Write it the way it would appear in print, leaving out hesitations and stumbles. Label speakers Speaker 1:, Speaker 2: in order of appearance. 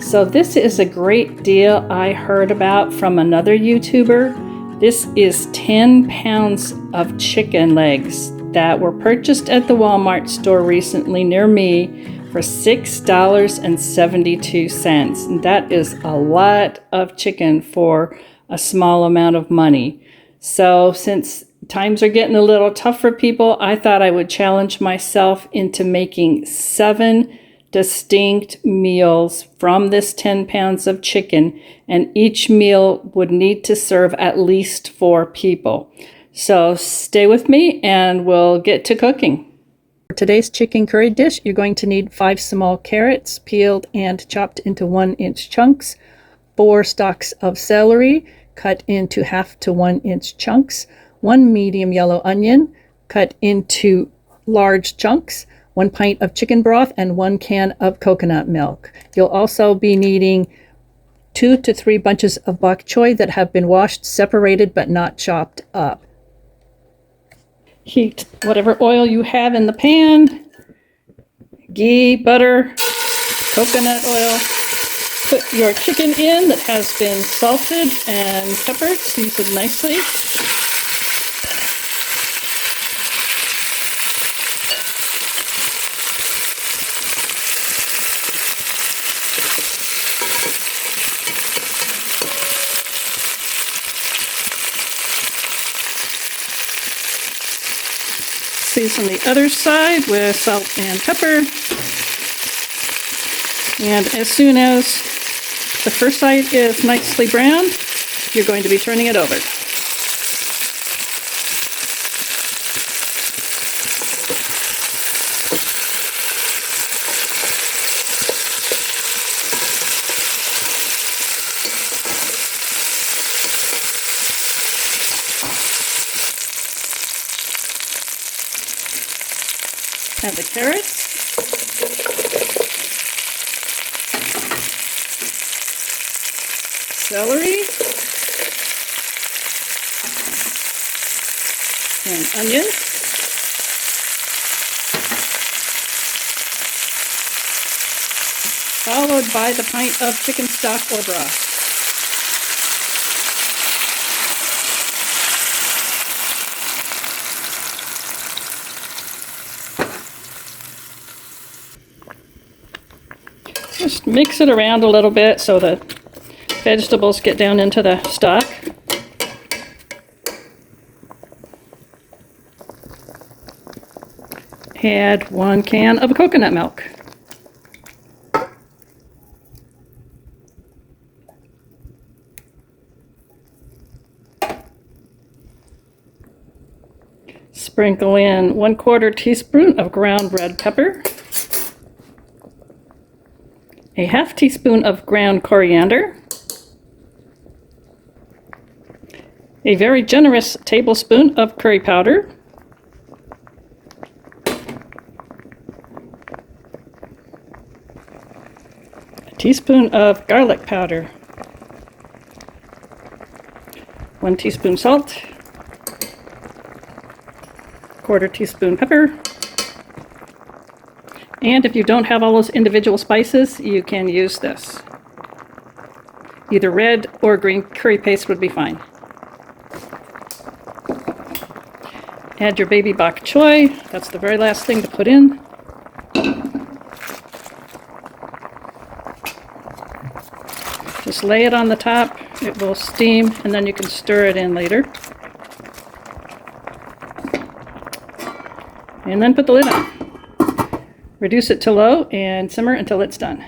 Speaker 1: So this is a great deal I heard about from another YouTuber. This is 10 pounds of chicken legs that were purchased at the Walmart store recently near me for $6.72. And that is a lot of chicken for a small amount of money. So since times are getting a little tough for people, I thought I would challenge myself into making 7 distinct meals from this 10 pounds of chicken, and each meal would need to serve at least 4 people. So stay with me and we'll get to cooking. For today's chicken curry dish, you're going to need 5 small carrots, peeled and chopped into 1-inch chunks, 4 stalks of celery, cut into 1/2 to 1-inch chunks, 1 medium yellow onion, cut into large chunks, 1 pint of chicken broth, and 1 can of coconut milk. You'll also be needing 2 to 3 bunches of bok choy that have been washed, separated, but not chopped up. Heat whatever oil you have in the pan, ghee, butter, coconut oil. Put your chicken in that has been salted and peppered, seasoned nicely. Season the other side with salt and pepper. And as soon as the first side is nicely browned, you're going to be turning it over. Add the carrots. Celery. And onions. Followed by the pint of chicken stock or broth. Just mix it around a little bit so the vegetables get down into the stock. Add 1 can of coconut milk. Sprinkle in 1/4 teaspoon of ground red pepper, a 1/2 teaspoon of ground coriander, a very generous tablespoon of curry powder, a teaspoon of garlic powder, 1 teaspoon salt, 1/4 teaspoon pepper. And if you don't have all those individual spices, you can use this. Either red or green curry paste would be fine. Add your baby bok choy. That's the very last thing to put in. Just lay it on the top. It will steam, and then you can stir it in later. And then put the lid on. Reduce it to low and simmer until it's done.